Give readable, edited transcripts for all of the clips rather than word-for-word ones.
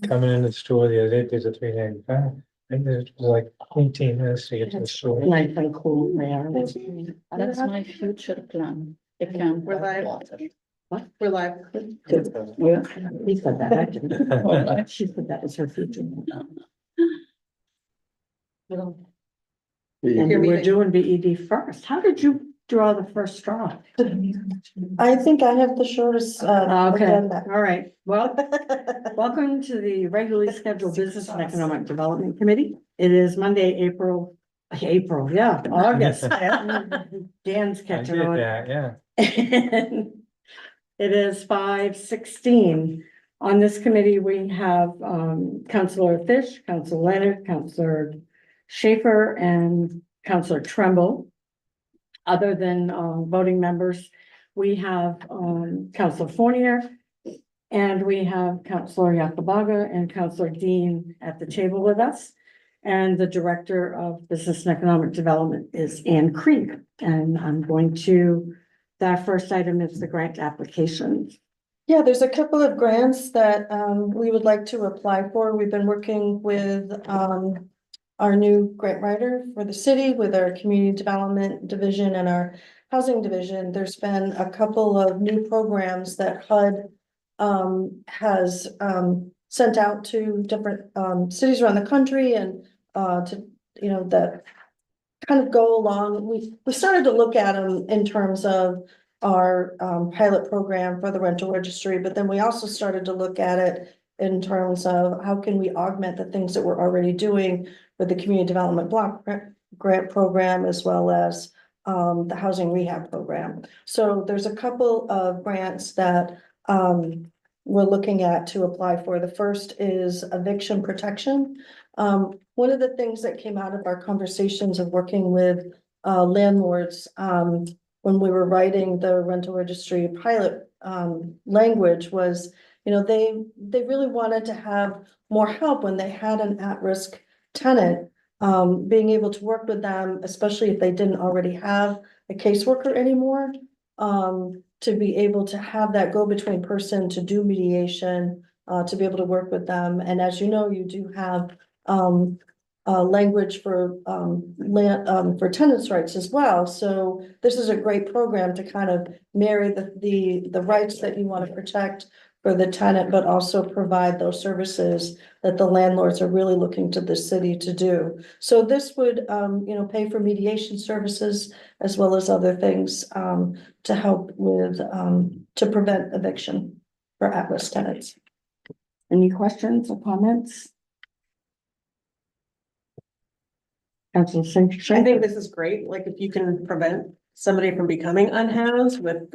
coming in the store the other day, there's a $3.95. And it was like 18 minutes to get to the store. Nice and cool there. That's my future plan. I can. We're live. What? We're live. Yeah, he said that, I didn't. She said that was her future. And Your we're meeting. doing BED first. How did you draw the first straw? I think I have the shortest, Okay, agenda. all right. Well, welcome to the regularly scheduled Business and Economic Development Committee. It is Monday, April, yeah, August. Dan's I catching did on. that, yeah. It is 5:16. On this committee, we have Councilor Fish, Councilor Leonard, Councilor Schaefer, and Councilor Tremble. Other than voting members, we have Councilor Fournier, and we have Councilor Yakabaga and Councilor Dean at the table with us. And the Director of Business and Economic Development is Ann Krieg. And I'm going to, that first item is the grant applications. Yeah, there's a couple of grants that we would like to apply for. We've been working with our new grant writer for the city with our community development division and our housing division. There's been a couple of new programs that HUD has sent out to different cities around the country and to, you know, that kind of go along. We started to look at them in terms of our pilot program for the rental registry, but then we also started to look at it in terms of how can we augment the things that we're already doing with the community development block grant program, as well as the housing rehab program. So there's a couple of grants that we're looking at to apply for. The first is eviction protection. One of the things that came out of our conversations of working with landlords when we were writing the rental registry pilot language was, you know, they really wanted to have more help when they had an at-risk tenant, being able to work with them, especially if they didn't already have a caseworker anymore, to be able to have that go-between person to do mediation, to be able to work with them. And as you know, you do have language for for tenants' rights as well. So this is a great program to kind of marry the rights that you want to protect for the tenant, but also provide those services that the landlords are really looking to the city to do. So this would, you know, pay for mediation services as well as other things to help with to prevent eviction for at-risk tenants. Any questions or comments? Councilor Schaefer? I think this is great, like if you can prevent somebody from becoming unhoused with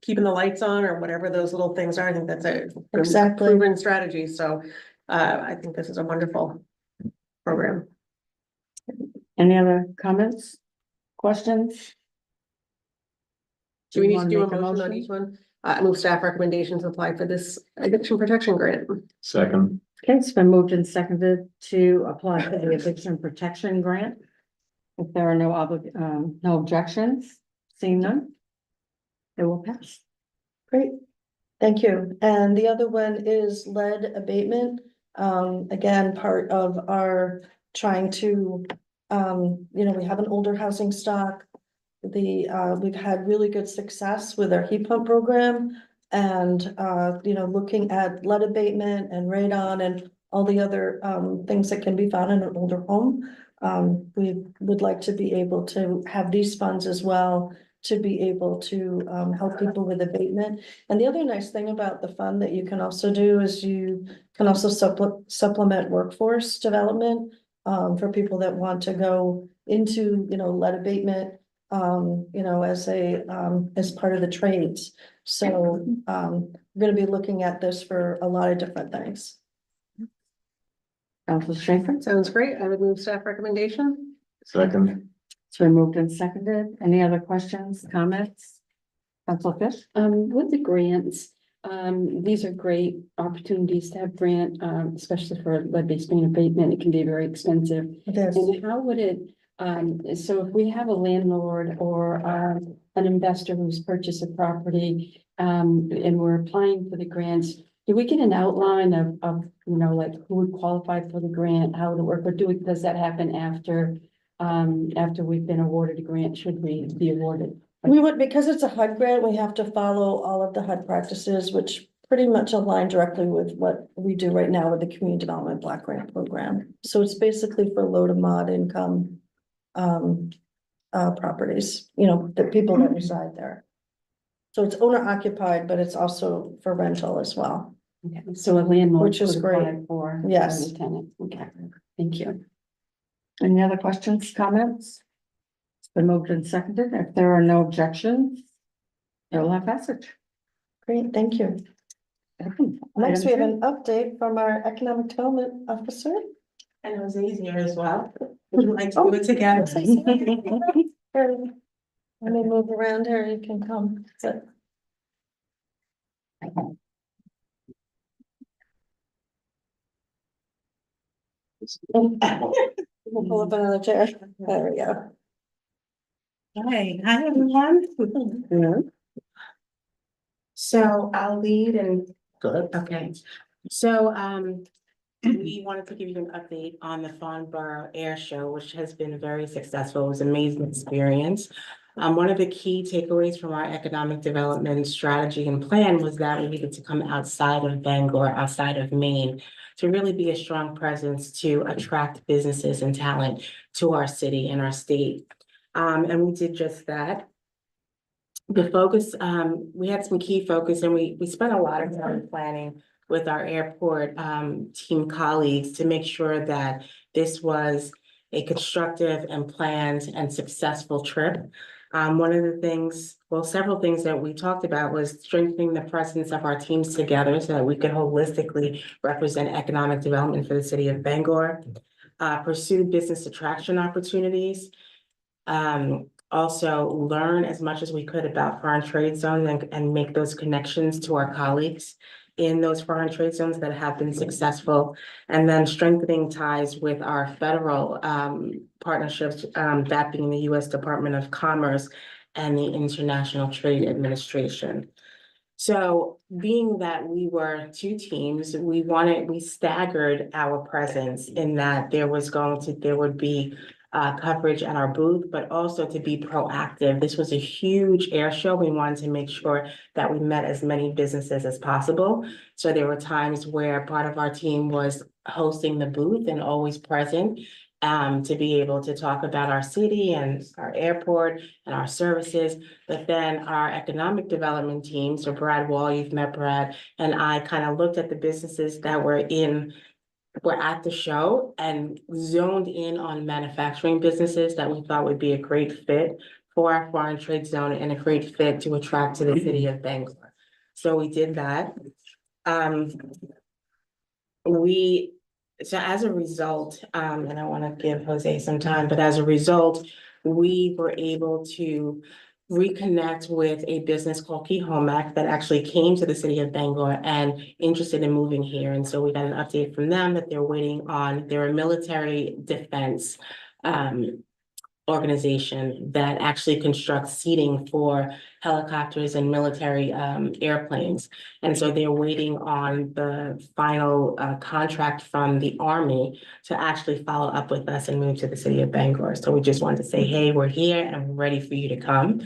keeping the lights on or whatever those little things are, I think that's a Exactly. proven strategy, so I think this is a wonderful program. Any other comments, questions? Do we need to wanna do a make motion on each one? I move staff recommendations apply for this eviction protection grant. Second. Okay, it's been moved and seconded to apply for the eviction protection grant. If there are no no objections, seeing none, it will pass. Great, thank you. And the other one is lead abatement. Again, part of our trying to, you know, we have an older housing stock. We've had really good success with our heat pump program and, you know, looking at lead abatement and radon and all the other, things that can be found in an older home. We would like to be able to have these funds as well to be able to help people with abatement. And the other nice thing about the fund that you can also do is you can also supplement workforce development for people that want to go into, you know, lead abatement, you know, as part of the trades. So we're going to be looking at this for a lot of different things. Councilor Schaefer? Sounds great. I would move staff recommendation. Second. It's been moved and seconded. Any other questions, comments? Councilor Fish? With the grants, these are great opportunities to have grant, especially for lead-based paint abatement. It can be very expensive. It is. And how would it, so if we have a landlord or an investor who's purchased a property, and we're applying for the grants, Do we get an outline of, like who would qualify for the grant, how it would work, or does that happen after we've been awarded a grant, should we be awarded? We would, because it's a HUD grant, we have to follow all of the HUD practices, which pretty much align directly with what we do right now with the Community Development Block Grant Program. So it's basically for low to mod income properties, the people that reside there. So it's owner occupied, but it's also for rental as well. Okay, so a landlord Which is could apply great. for. Yes. the tenant, okay, thank you. Any other questions, comments? It's been moved and seconded. If there are no objections, you'll have passage. Great, thank you. Next, we have an update from our Economic Development Officer. And Jose's here as well. Would you like to do it together? Let me move around here, you can come. Sit. We'll pull up another chair. There we go. Hi everyone. So I'll lead and. Go ahead. Okay, so we wanted to give you an update on the Farnborough Air Show, which has been very successful. It was an amazing experience. One of the key takeaways from our economic development strategy and plan was that we needed to come outside of Bangor, outside of Maine, to really be a strong presence to attract businesses and talent to our city and our state. And we did just that. The focus, we had some key focus, and we spent a lot of time planning with our airport team colleagues to make sure that this was a constructive and planned and successful trip. One of the things, well, several things that we talked about was strengthening the presence of our teams together so that we could holistically represent economic development for the city of Bangor, pursue business attraction opportunities, also learn as much as we could about foreign trade zones and make those connections to our colleagues in those foreign trade zones that have been successful, and then strengthening ties with our federal partnerships, that being the U.S. Department of Commerce and the International Trade Administration. So being that we were two teams, we staggered our presence in that there would be coverage at our booth, but also to be proactive. This was a huge air show. We wanted to make sure that we met as many businesses as possible. So there were times where part of our team was hosting the booth and always present to be able to talk about our city and our airport and our services. But then our economic development team, so Brad Wall, you've met Brad, and I kind of looked at the businesses that were at the show and zoned in on manufacturing businesses that we thought would be a great fit for our foreign trade zone and a great fit to attract to the city of Bangor. So we did that. So as a result, and I want to give Jose some time, but as a result, we were able to reconnect with a business called Key Homac that actually came to the city of Bangor and interested in moving here. And so we got an update from them that they're waiting on their military defense organization that actually constructs seating for helicopters and military airplanes. And so they're waiting on the final contract from the Army to actually follow up with us and move to the city of Bangor. So we just wanted to say, hey, we're here and we're ready for you to come.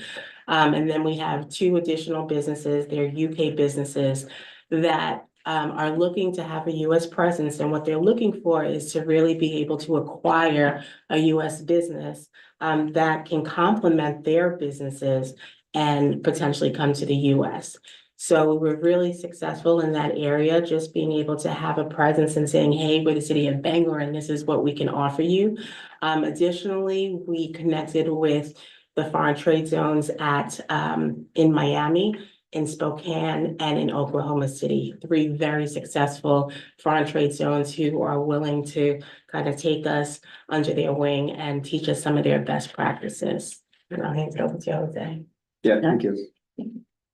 And then we have two additional businesses, they're UK businesses that are looking to have a US presence. And what they're looking for is to really be able to acquire a US business that can complement their businesses and potentially come to the US. So we're really successful in that area, just being able to have a presence and saying, hey, we're the city of Bangor and this is what we can offer you. Additionally, we connected with the foreign trade zones in Miami, in Spokane, and in Oklahoma City, 3 very successful foreign trade zones who are willing to kind of take us under their wing and teach us some of their best practices. And I'll hand it over to Jose. Yeah, thank you.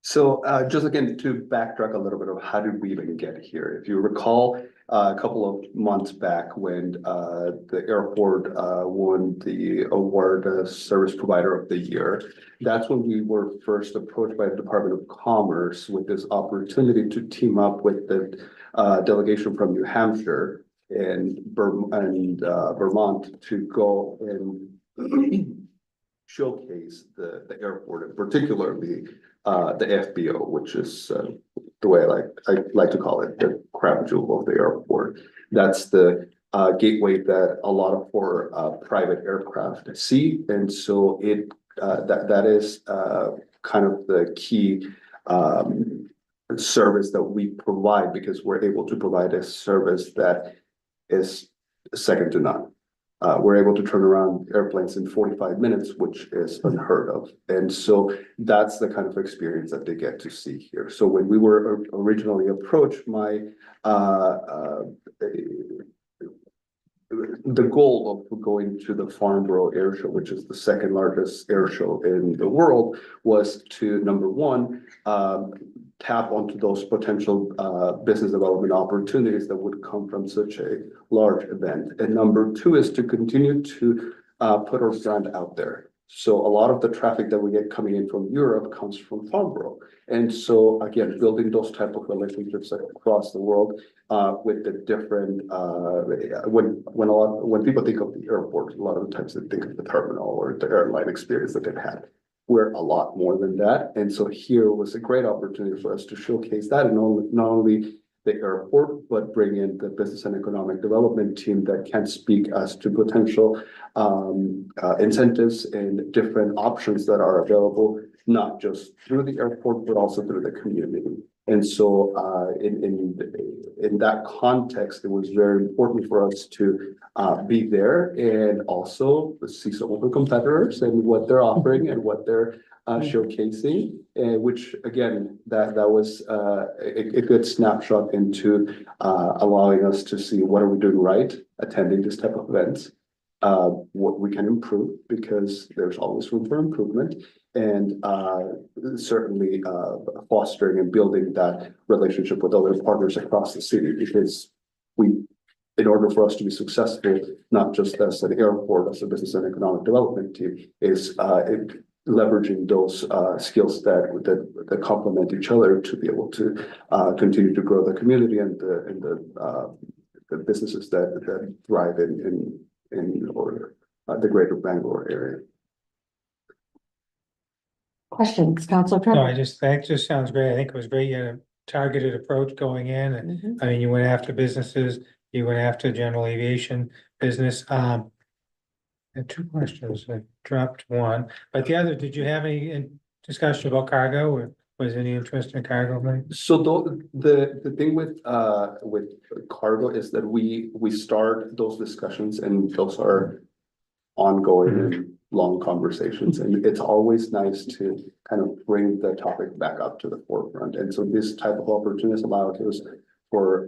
So just again, to backtrack a little bit of how did we even get here? If you recall, a couple of months back when the airport won the award as Service Provider of the Year. That's when we were first approached by the Department of Commerce with this opportunity to team up with the delegation from New Hampshire and Vermont to go and showcase the airport, and particularly the FBO, which is the way I like to call it, the crown jewel of the airport. That's the gateway that a lot of for private aircraft see, and so it that is kind of the key service that we provide, because we're able to provide a service that is second to none. We're able to turn around airplanes in 45 minutes, which is unheard of. And so that's the kind of experience that they get to see here. So when we were originally approached, the goal of going to the Farnborough Air Show, which is the second largest air show in the world, was to, number one, tap onto those potential business development opportunities that would come from such a large event. And number two is to continue to put our brand out there. So a lot of the traffic that we get coming in from Europe comes from Farnborough. And so again, building those type of relationships across the world with the different when people think of the airport, a lot of the times they think of the terminal or the airline experience that they've had. We're a lot more than that. And so here was a great opportunity for us to showcase that, and not only the airport, but bring in the business and economic development team that can speak as to potential incentives and different options that are available, not just through the airport, but also through the community. And so in that context, it was very important for us to be there and also see some of the competitors and what they're offering and what they're showcasing, which again, that was a good snapshot into allowing us to see what are we doing right, attending this type of events, what we can improve, because there's always room for improvement, and certainly fostering and building that relationship with other partners across the city, because in order for us to be successful, not just as an airport, as a business and economic development team, is leveraging those skills that complement each other to be able to continue to grow the community and the businesses that thrive in the greater Bangalore area. Questions, Councilor No, Trumbull? that just sounds great. I think it was great. You had a targeted approach going in, and Mhm. I mean, you went after businesses, you went after general aviation business. I had two questions. I dropped one, but the other, did you have any discussion about cargo, or was any interest in cargo? Mike? So the thing with cargo is that we start those discussions, and those are ongoing and long conversations, and it's always nice to kind of bring the topic back up to the forefront. And so this type of opportunities allowed us for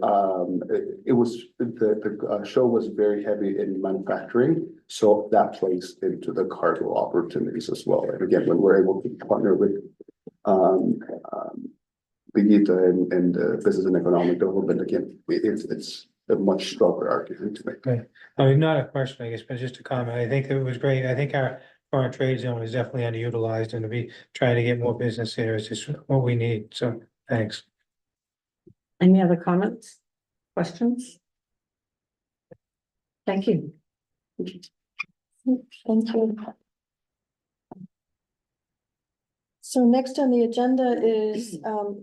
it was the show was very heavy in manufacturing, so that plays into the cargo opportunities as well. And again, when we're able to partner with Bigita and business and economic development, again, it's a much stronger argument to make. Okay. I mean, not a question, I guess, but just a comment. I think it was great. I think our foreign trade zone is definitely underutilized, and to be trying to get more business there is just what we need. So thanks. Any other comments, questions? Thank you. Thank you. So next on the agenda is a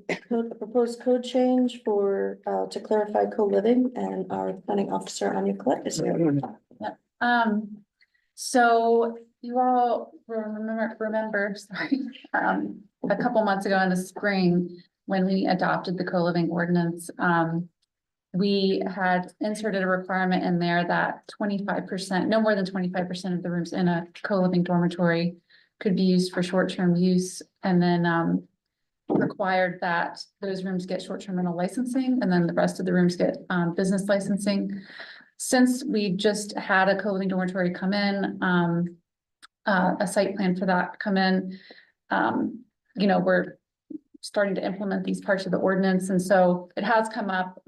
proposed code change for to clarify co-living, and our planning officer Anya Collette is here. So you all remember, sorry, a couple months ago in the spring, when we adopted the co-living ordinance, we had inserted a requirement in there that 25%, no more than 25% of the rooms in a co-living dormitory could be used for short-term use, and then required that those rooms get short-term rental licensing, and then the rest of the rooms get business licensing. Since we just had a co-living dormitory come in, a site plan for that come in, we're starting to implement these parts of the ordinance, and so it has come up.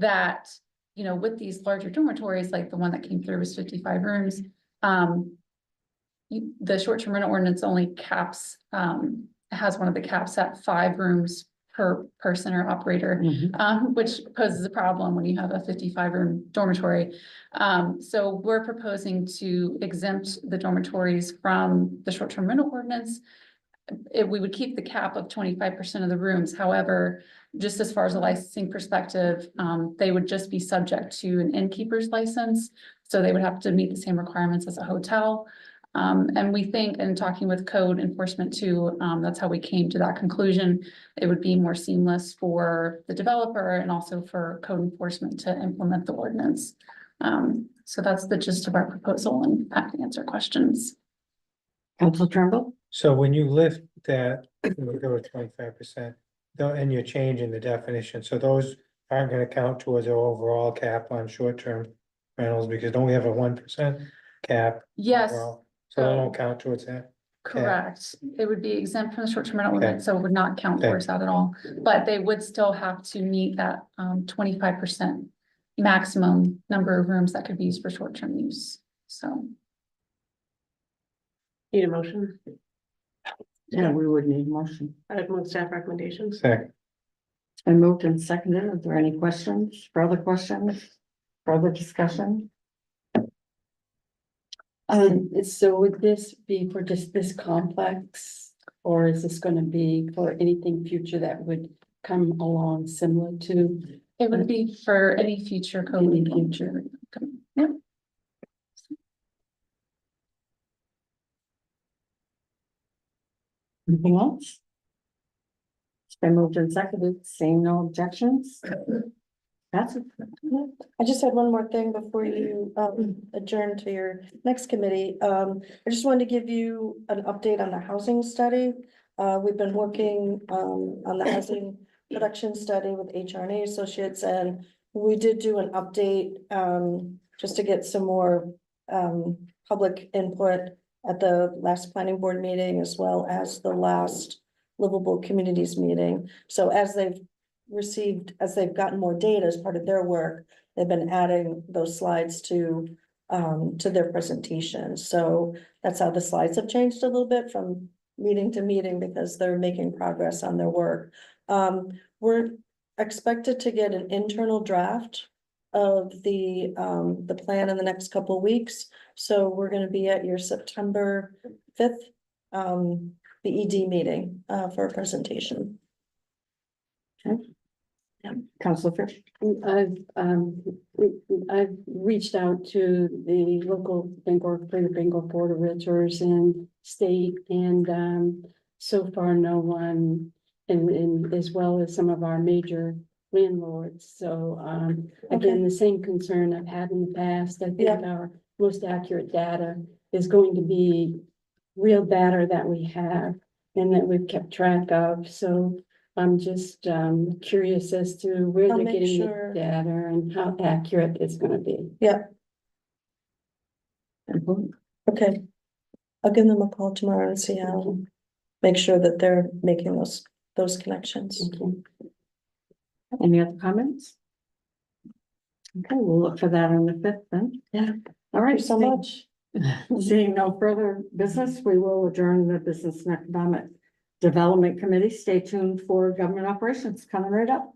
that, you know, with these larger dormitories, like the one that came through was 55 rooms, the short-term rental ordinance only caps, has one of the caps at 5 rooms per person or operator, which poses a problem when you have a 55-room dormitory. So we're proposing to exempt the dormitories from the short-term rental ordinance. We would keep the cap of 25% of the rooms. However, just as far as a licensing perspective, they would just be subject to an innkeeper's license. So they would have to meet the same requirements as a hotel. And we think, in talking with code enforcement too, that's how we came to that conclusion. It would be more seamless for the developer and also for code enforcement to implement the ordinance. So that's the gist of our proposal, and happy to answer questions. Council Trumbull? So when you lift that, we go with 25%, though, and you're changing the definition, so those aren't gonna count towards our overall cap on short-term rentals, because don't we have a 1% cap? Yes, overall? So they don't count towards that. correct. It would be exempt from the short-term rental Okay. ordinance, so it would not count Okay. towards that at all. But they would still have to meet that 25% maximum number of rooms that could be used for short-term use. So Need a motion? Yeah, we would need a motion. I'd move staff recommendations. Second, It's been moved and seconded. Is there any questions, further discussion? So would this be for just this complex? Or is this gonna be for anything future that would come along similar to it would be for any future code. any future? Yep. Anything else? It's been moved and seconded, seeing no objections. That's it. I just had one more thing before you adjourn to your next committee. I just wanted to give you an update on the housing study. We've been working on the housing production study with HR&A Associates, and we did do an update just to get some more public input at the last planning board meeting, as well as the last livable communities meeting. So as they've gotten more data as part of their work, they've been adding those slides to their presentation. So that's how the slides have changed a little bit from meeting to meeting, because they're making progress on their work. We're expected to get an internal draft of the plan in the next couple of weeks. So we're gonna be at your September 5th, the ED meeting, for a presentation. Council Fish? I've reached out to the local Bangor, Greater Bangor Board of Realtors and state, and so far no one, and as well as some of our major landlords. So again, the same concern I've had in the past. I think Yeah. our most accurate data is going to be real data that we have and that we've kept track of. So I'm just curious as to where I'll they're make getting sure. the data and how accurate it's gonna be. Okay. I'll give them a call tomorrow and see how, make sure that they're making those connections. Okay. Any other comments? Okay, we'll look for that on the 5th then. Yeah. All right, Thank you so much. Seeing no further business, we will adjourn the Business and Economic Development Committee. Stay tuned for government operations coming right up.